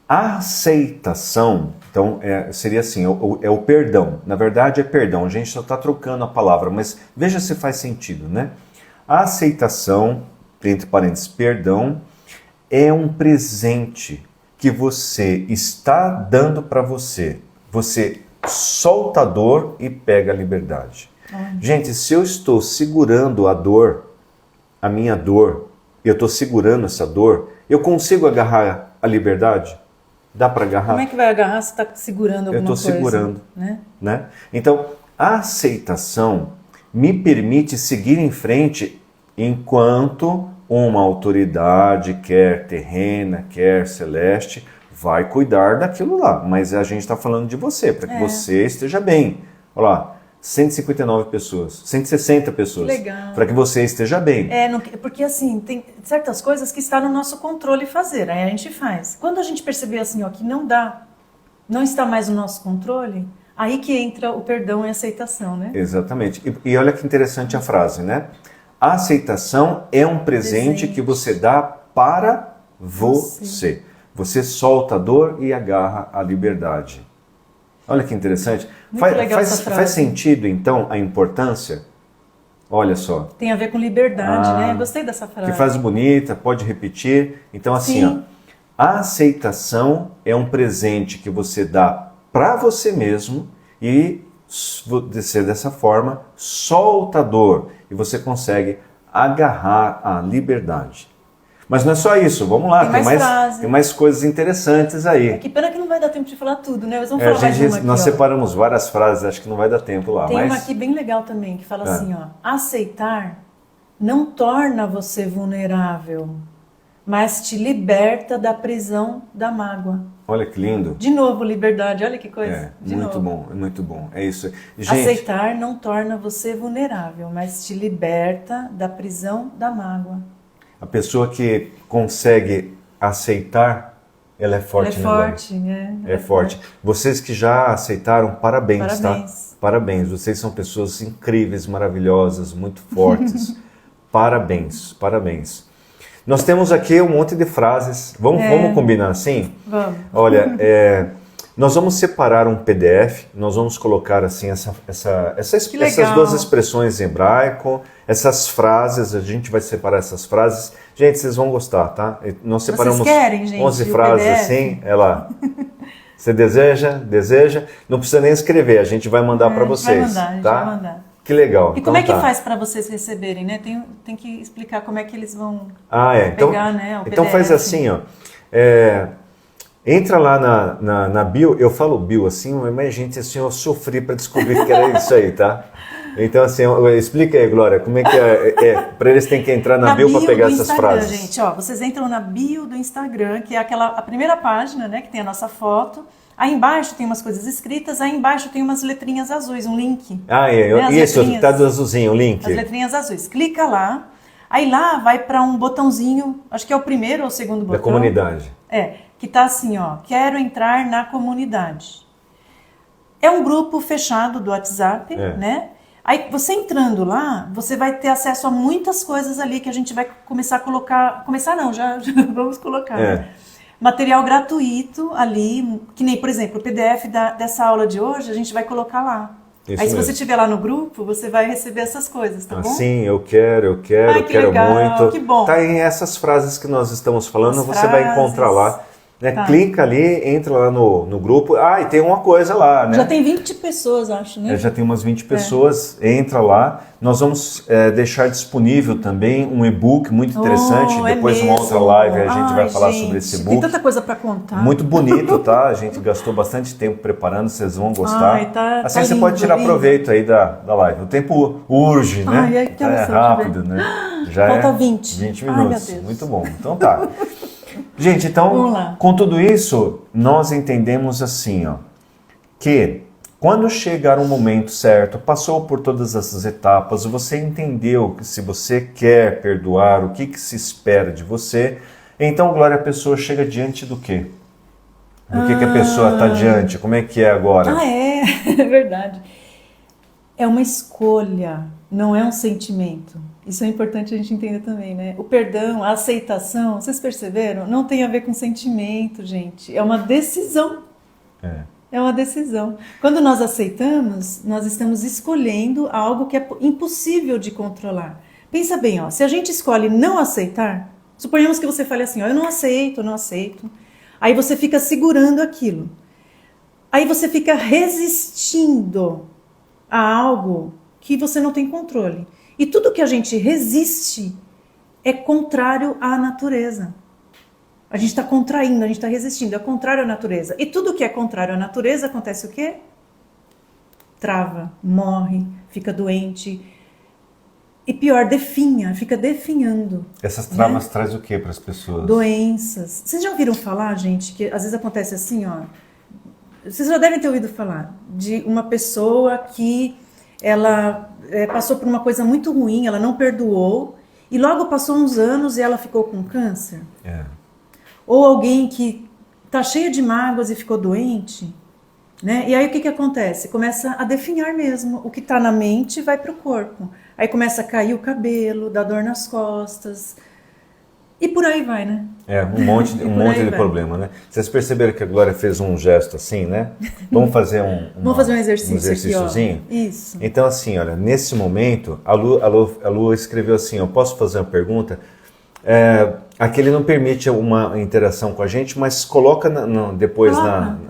A aceitação, então, seria assim, é o perdão. Na verdade, é perdão. A gente só está trocando a palavra, mas veja se faz sentido, né? A aceitação, entre parênteses, perdão, é um presente que você está dando para você. Você solta a dor e pega a liberdade. Gente, se eu estou segurando a dor, a minha dor, eu estou segurando essa dor, eu consigo agarrar a liberdade? Dá para agarrar? Como é que vai agarrar se está segurando alguma coisa? Eu estou segurando. Né? Então, a aceitação me permite seguir em frente enquanto uma autoridade, quer terrena, quer celeste, vai cuidar daquilo lá. Mas a gente está falando de você, para que você esteja bem. Olha lá, 159 pessoas, 160 pessoas. Legal. Para que você esteja bem. Porque assim, tem certas coisas que está no nosso controle fazer, aí a gente faz. Quando a gente perceber assim, ó, que não dá, não está mais no nosso controle, aí que entra o perdão e a aceitação, né? Exatamente. E olha que interessante a frase, né? A aceitação é um presente que você dá para você. Você solta a dor e agarra a liberdade. Olha que interessante. Faz sentido, então, a importância? Olha só. Tem a ver com liberdade, né? Gostei dessa frase. Que frase bonita, pode repetir. Então, assim, ó, a aceitação é um presente que você dá para você mesmo e ser dessa forma, solta a dor e você consegue agarrar a liberdade. Mas não é só isso, vamos lá, tem mais coisas interessantes aí. Que pena que não vai dar tempo de falar tudo, né? Mas vamos falar mais uma aqui, nós separamos várias frases, acho que não vai dar tempo lá. Tem uma aqui bem legal também, que fala assim, ó, aceitar não torna você vulnerável, mas te liberta da prisão da mágoa. Olha que lindo. De novo, liberdade, olha que coisa. Muito bom, é muito bom. É isso. Gente, aceitar não torna você vulnerável, mas te liberta da prisão da mágoa. A pessoa que consegue aceitar, ela é forte. Ela é forte, né? É forte. Vocês que já aceitaram, parabéns, tá? Parabéns. Vocês são pessoas incríveis, maravilhosas, muito fortes. Parabéns, parabéns. Nós temos aqui um monte de frases. Vamos combinar assim? Vamos. Olha, nós vamos separar um PDF, nós vamos colocar assim essas duas expressões em hebraico, essas frases, a gente vai separar essas frases. Gente, vocês vão gostar, tá? Nós separamos 11 frases assim, Você deseja? Não precisa nem escrever, a gente vai mandar para vocês. Vai mandar. Que legal. E como é que faz para vocês receberem, né? Tem que explicar como é que eles vão Então, pegar, né, o PDF. Então faz assim, ó. Entra lá na bio, eu falo bio assim, mas gente, assim, eu sofri para descobrir que era isso aí, tá? Então assim, explica aí, Glória, como é que para eles tem que entrar na bio para pegar essas frases. Gente, ó, vocês entram na bio do Instagram, que é a primeira página, né, que tem a nossa foto. Aí embaixo tem umas coisas escritas, aí embaixo tem umas letrinhas azuis, um link. Isso, tá do azulzinho, o link. As letrinhas azuis. Clica lá, aí lá vai para um botãozinho, acho que é o primeiro ou o segundo botão. Da comunidade. Que tá assim, ó, quero entrar na comunidade. É um grupo fechado do WhatsApp, né? Aí você entrando lá, você vai ter acesso a muitas coisas ali que a gente vai começar a colocar, já vamos colocar, né? Material gratuito ali, que nem, por exemplo, o PDF dessa aula de hoje, a gente vai colocar lá. Isso Aí se mesmo. você estiver lá no grupo, você vai receber essas coisas, tá bom? Sim, eu quero, Ai, eu que quero legal, muito. que bom. Tá em essas frases que nós estamos falando, As você vai encontrar lá. frases. Né? Tá. Clica ali, entra lá no grupo. Ah, e tem uma coisa lá, né? Já tem 20 pessoas, acho, né? Já tem umas 20 pessoas, entra lá. Nós vamos deixar disponível também um e-book muito interessante. Depois, uma outra live, a gente vai falar sobre esse e-book. Tem tanta coisa para contar. Muito bonito, tá? A gente gastou bastante tempo preparando, vocês vão gostar. Ai, tá assim lindo, você pode tirar lindo. proveito aí da live. O tempo urge, né? Ai, ai, que é emoção, rápido, deixa eu né? Já Falta é 20. 20 Ai, meu minutos. Deus. Muito bom. Então tá. Gente, então, Vamos lá. com tudo isso, nós entendemos assim, ó, que quando chegar um momento certo, passou por todas essas etapas, você entendeu que se você quer perdoar, o que se espera de você, então, Glória, a pessoa chega diante do quê? Do que a pessoa está diante? Como é que é agora? Ah, é, é verdade. É uma escolha, não é um sentimento. Isso é importante a gente entender também, né? O perdão, a aceitação, vocês perceberam? Não tem a ver com sentimento, gente. É uma decisão. É uma decisão. Quando nós aceitamos, nós estamos escolhendo algo que é impossível de controlar. Pensa bem, ó, se a gente escolhe não aceitar, suponhamos que você fale assim, ó, eu não aceito, eu não aceito. Aí você fica segurando aquilo. Aí você fica resistindo a algo que você não tem controle. E tudo que a gente resiste é contrário à natureza. A gente está contraindo, a gente está resistindo, é contrário à natureza. E tudo que é contrário à natureza acontece o quê? Trava, morre, fica doente. E pior, definha, fica definhando. Essas travas traz o que para as pessoas? Doenças. Vocês já ouviram falar, gente, que às vezes acontece assim, ó. Vocês já devem ter ouvido falar de uma pessoa que ela passou por uma coisa muito ruim, ela não perdoou, e logo passou uns anos e ela ficou com câncer. Ou alguém que está cheio de mágoas e ficou doente, né? E aí o que acontece? Começa a definhar mesmo. O que está na mente vai para o corpo. Aí começa a cair o cabelo, dá dor nas costas. E por aí vai, né? Um monte de problema, né? Vocês perceberam que a Glória fez um gesto assim, né? Vamos fazer Vamos fazer um exercíciozinho? Aqui, ó. Isso. Então, assim, olha, nesse momento, a Lu escreveu assim, eu posso fazer uma pergunta? Aqui ele não permite uma interação com a gente, mas coloca depois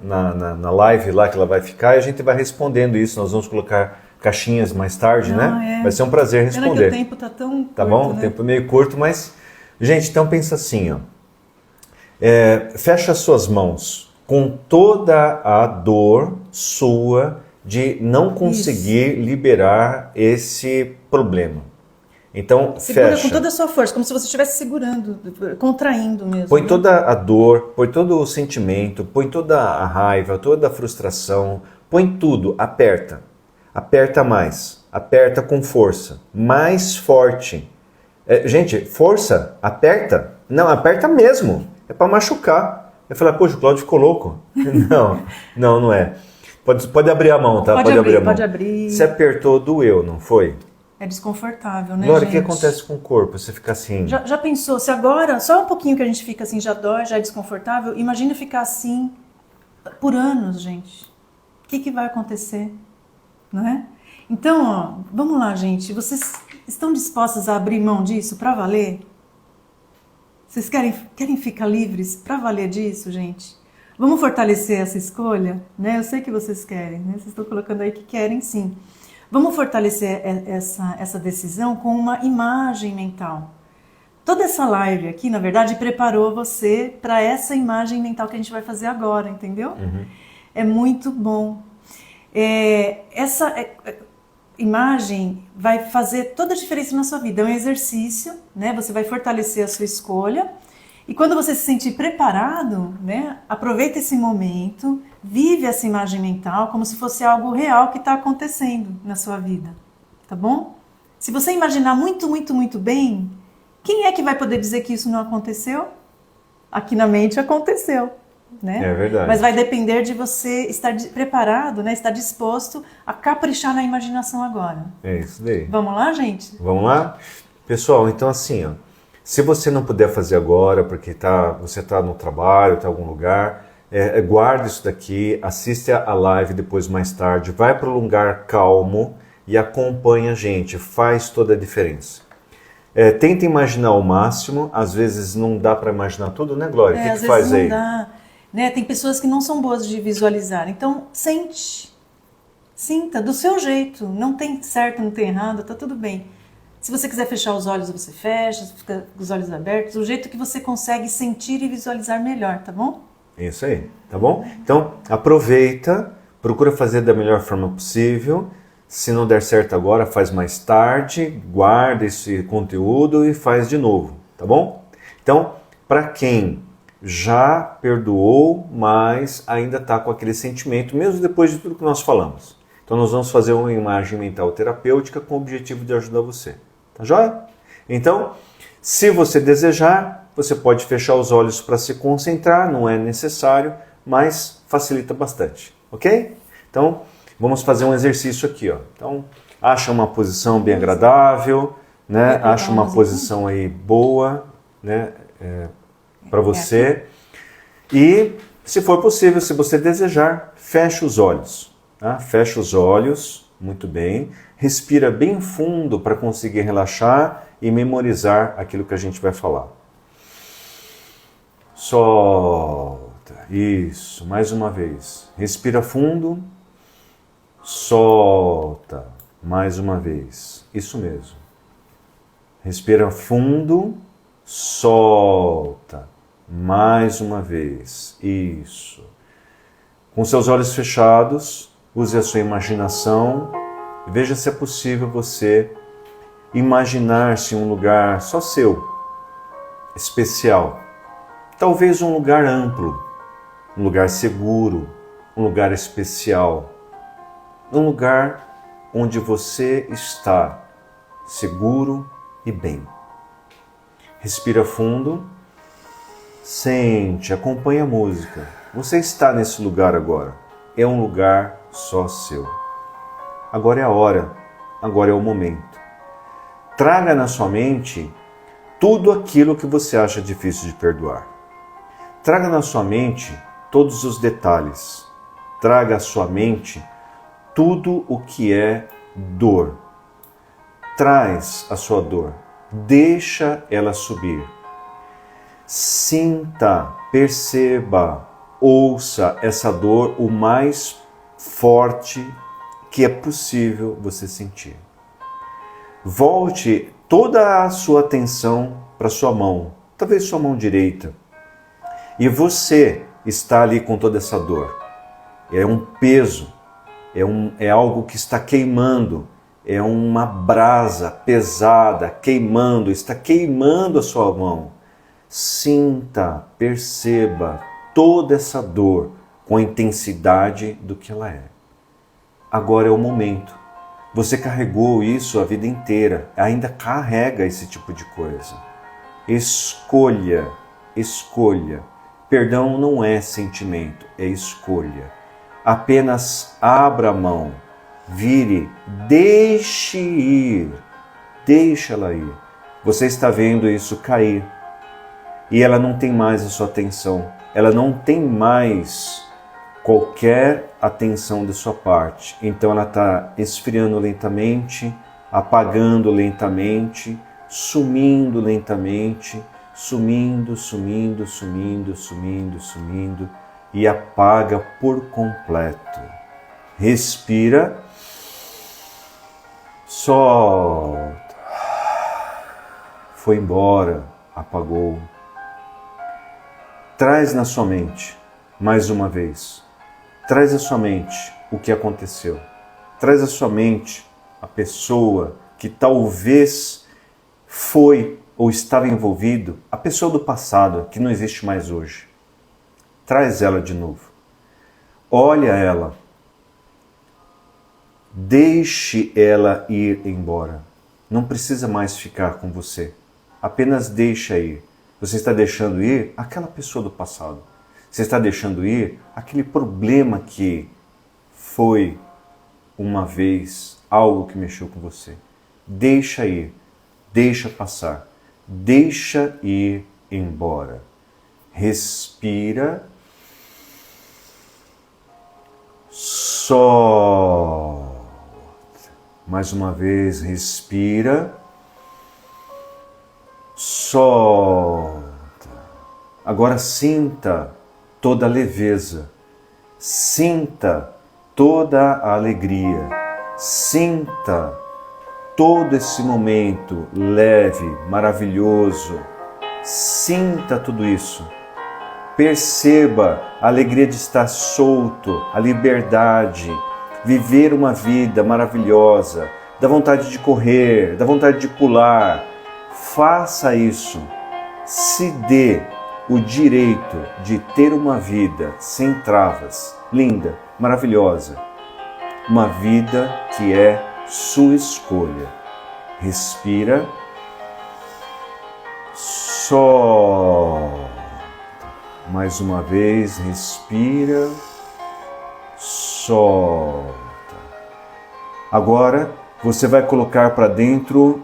na live lá que ela vai ficar e a gente vai respondendo isso. Nós vamos colocar caixinhas mais tarde, né? Vai ser um prazer responder. Pena que o tempo tá tão curto, tá bom? Né? O tempo é meio curto, mas... Gente, então pensa assim, ó. Fecha as suas mãos com toda a dor sua de não conseguir liberar esse problema. Então, segura fecha. Com toda a sua força, como se você estivesse segurando, contraindo mesmo. Põe toda a dor, põe todo o sentimento, põe toda a raiva, toda a frustração, põe tudo, aperta. Aperta mais, aperta com força, mais forte. Gente, força, aperta. Não, aperta mesmo. É para machucar. Eu falei, poxa, o Cláudio ficou louco. Não é. Pode abrir a mão, tá? Pode abrir a mão. Pode abrir. Você apertou, doeu, não foi? É desconfortável, né, Glória, gente? O que acontece com o corpo? Você fica assim... Já pensou, se agora, só um pouquinho que a gente fica assim, já dói, já é desconfortável, imagina ficar assim por anos, gente. O que vai acontecer? Não é? Então, ó, vamos lá, gente. Vocês estão dispostos a abrir mão disso para valer? Vocês querem ficar livres para valer disso, gente? Vamos fortalecer essa escolha? Né? Eu sei que vocês querem, né? Vocês estão colocando aí que querem, sim. Vamos fortalecer essa decisão com uma imagem mental. Toda essa live aqui, na verdade, preparou você para essa imagem mental que a gente vai fazer agora, entendeu? Uhum. É muito bom. Essa imagem vai fazer toda a diferença na sua vida. É um exercício, né? Você vai fortalecer a sua escolha. E quando você se sentir preparado, né? Aproveita esse momento, vive essa imagem mental como se fosse algo real que está acontecendo na sua vida. Tá bom? Se você imaginar muito, muito, muito bem, quem é que vai poder dizer que isso não aconteceu? Aqui na mente aconteceu. Né? É verdade. Mas vai depender de você estar preparado, né? Estar disposto a caprichar na imaginação agora. É isso daí. Vamos lá, gente? Vamos lá? Pessoal, então assim, ó, se você não puder fazer agora, porque você está no trabalho, está em algum lugar, guarda isso daqui, assiste a live depois mais tarde, vai para um lugar calmo e acompanha a gente, faz toda a diferença. Tenta imaginar o máximo, às vezes não dá para imaginar tudo, né, Glória? O que às que faz vezes não aí? dá, né? Tem pessoas que não são boas de visualizar, então sinta do seu jeito, não tem certo, não tem errado, tá tudo bem. Se você quiser fechar os olhos, você fecha, fica com os olhos abertos, o jeito que você consegue sentir e visualizar melhor, tá bom? Isso aí, tá bom? Então, aproveita, procura fazer da melhor forma possível. Se não der certo agora, faz mais tarde, guarda esse conteúdo e faz de novo, tá bom? Então, para quem já perdoou, mas ainda está com aquele sentimento, mesmo depois de tudo que nós falamos. Então, nós vamos fazer uma imagem mental terapêutica com o objetivo de ajudar você. Tá joia? Então, se você desejar, você pode fechar os olhos para se concentrar, não é necessário, mas facilita bastante, ok? Então, vamos fazer um exercício aqui, ó. Então, acha uma posição bem agradável, né? Acha uma posição aí boa, né? Para você. E, se for possível, se você desejar, feche os olhos. Tá? Fecha os olhos, muito bem. Respira bem fundo para conseguir relaxar e memorizar aquilo que a gente vai falar. Solta. Isso, mais uma vez. Respira fundo. Solta. Mais uma vez. Isso mesmo. Respira fundo. Solta. Mais uma vez. Isso. Com seus olhos fechados, use a sua imaginação. Veja se é possível você imaginar-se um lugar só seu, especial. Talvez um lugar amplo, um lugar seguro, um lugar especial. Um lugar onde você está seguro e bem. Respira fundo, sente, acompanha a música. Você está nesse lugar agora. É um lugar só seu. Agora é a hora, agora é o momento. Traga na sua mente tudo aquilo que você acha difícil de perdoar. Traga na sua mente todos os detalhes. Traga à sua mente tudo o que é dor. Traz a sua dor. Deixa ela subir. Sinta, perceba, ouça essa dor o mais forte que é possível você sentir. Volte toda a sua atenção para sua mão, talvez sua mão direita. E você está ali com toda essa dor. É um peso, é algo que está queimando, é uma brasa pesada queimando, está queimando a sua mão. Sinta, perceba toda essa dor com a intensidade do que ela é. Agora é o momento. Você carregou isso a vida inteira, ainda carrega esse tipo de coisa. Escolha, escolha. Perdão não é sentimento, é escolha. Apenas abra a mão, vire, deixe ir, deixe ela ir. Você está vendo isso cair e ela não tem mais a sua atenção, ela não tem mais qualquer atenção da sua parte. Então ela está esfriando lentamente, apagando lentamente, sumindo lentamente, sumindo, sumindo, sumindo, sumindo, sumindo e apaga por completo. Respira, solta, foi embora, apagou. Traz na sua mente, mais uma vez, traz à sua mente o que aconteceu. Traz à sua mente a pessoa que talvez foi ou estava envolvido, a pessoa do passado que não existe mais hoje. Traz ela de novo. Olha ela. Deixe ela ir embora. Não precisa mais ficar com você. Apenas deixa ir. Você está deixando ir aquela pessoa do passado. Você está deixando ir aquele problema que foi uma vez algo que mexeu com você. Deixa ir. Deixa passar. Deixa ir embora. Respira. Solta. Mais uma vez, respira. Solta. Agora sinta toda a leveza. Sinta toda a alegria. Sinta todo esse momento leve, maravilhoso. Sinta tudo isso. Perceba a alegria de estar solto, a liberdade, viver uma vida maravilhosa, dá vontade de correr, dá vontade de pular. Faça isso. Se dê o direito de ter uma vida sem travas, linda, maravilhosa. Uma vida que é sua escolha. Respira. Solta. Mais uma vez, respira. Solta. Agora você vai colocar para dentro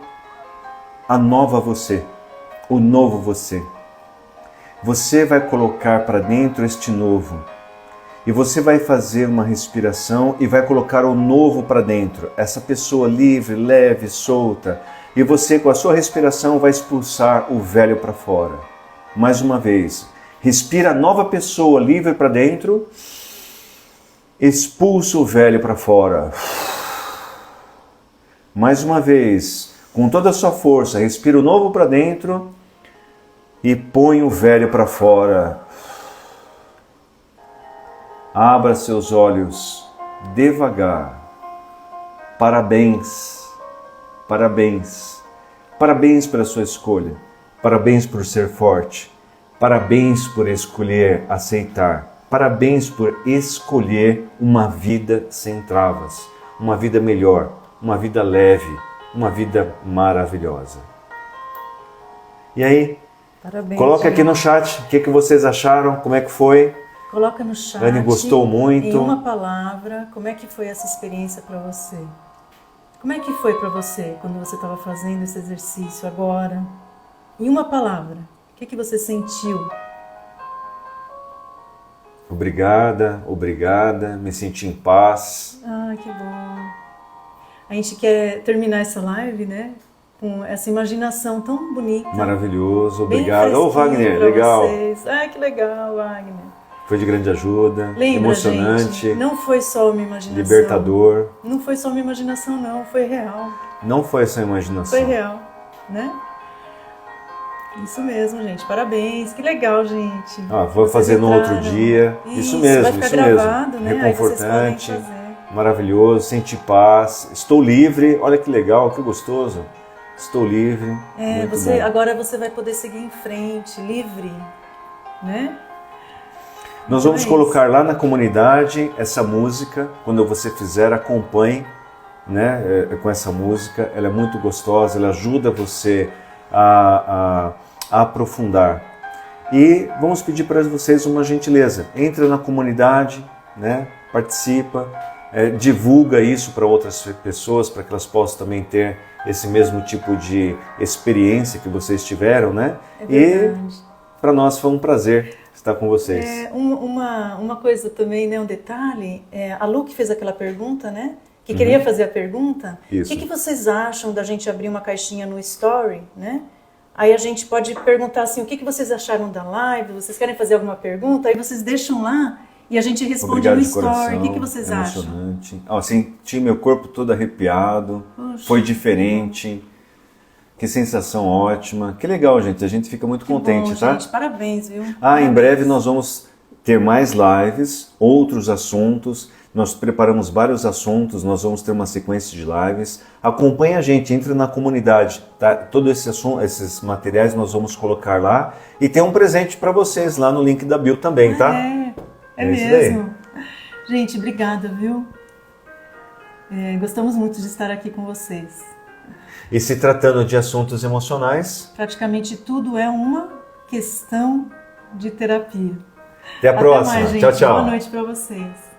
a nova você, o novo você. Você vai colocar para dentro este novo. E você vai fazer uma respiração e vai colocar o novo para dentro. Essa pessoa livre, leve, solta. E você, com a sua respiração, vai expulsar o velho para fora. Mais uma vez. Respira a nova pessoa livre para dentro. Expulsa o velho para fora. Mais uma vez. Com toda a sua força, respira o novo para dentro. E põe o velho para fora. Abra seus olhos devagar. Parabéns. Parabéns. Parabéns pela sua escolha. Parabéns por ser forte. Parabéns por escolher aceitar. Parabéns por escolher uma vida sem travas. Uma vida melhor. Uma vida leve. Uma vida maravilhosa. E aí? Parabéns. Coloca aqui no chat o que vocês acharam, como é que foi. Coloca no chat. Anne gostou muito. Em uma palavra, como é que foi essa experiência para você? Como é que foi para você quando você estava fazendo esse exercício agora? Em uma palavra, o que você sentiu? Obrigada, obrigada, me senti em paz. Ah, que bom. A gente quer terminar essa live, né? Com essa imaginação tão bonita. Maravilhoso, obrigado. Ô, Wagner, legal. Vocês. Ah, que legal, Wagner. Foi de grande ajuda, Lembra, emocionante, gente, não foi só uma imaginação. libertador. Não foi só uma imaginação, não, foi real. Não foi essa imaginação. Foi real, né? Isso mesmo, gente. Parabéns. Que legal, gente. Vou fazer no outro dia. Isso mesmo, vai ficar isso gravado, mesmo. né? Reconfortante, Aí vocês podem fazer. maravilhoso, senti paz. Estou livre. Olha que legal, que gostoso. Estou livre. Bom. Agora você vai poder seguir em frente, livre, né? Nós vamos colocar lá na comunidade essa música. Quando você fizer, acompanhe, né, com essa música. Ela é muito gostosa, ela ajuda você a aprofundar. E vamos pedir para vocês uma gentileza. Entra na comunidade, né, participa, divulga isso para outras pessoas, para que elas possam também ter esse mesmo tipo de experiência que vocês tiveram, né? E para nós foi um prazer estar com vocês. Uma coisa também, né, um detalhe, a Lu que fez aquela pergunta, né, que queria fazer a pergunta, o que vocês acham da gente abrir uma caixinha no Story, né? Aí a gente pode perguntar assim, o que vocês acharam da live, vocês querem fazer alguma pergunta? Aí vocês deixam lá e a gente responde no Story. O que vocês acham? Emocionante. Senti meu corpo todo arrepiado, Poxa, foi diferente. Que sensação ótima. Que legal, gente. A gente fica muito contente, bom, tá? Gente, parabéns, viu? Em breve nós vamos ter mais lives, outros assuntos. Nós preparamos vários assuntos, nós vamos ter uma sequência de lives. Acompanhe a gente, entre na comunidade, tá? Todos esses materiais nós vamos colocar lá. E tem um presente para vocês lá no link da bio também, tá? É mesmo. Gente, obrigada, viu? Gostamos muito de estar aqui com vocês. E se tratando de assuntos emocionais... Praticamente tudo é uma questão de terapia. Até a próxima. Mais, gente. Tchau, tchau. Boa noite para vocês.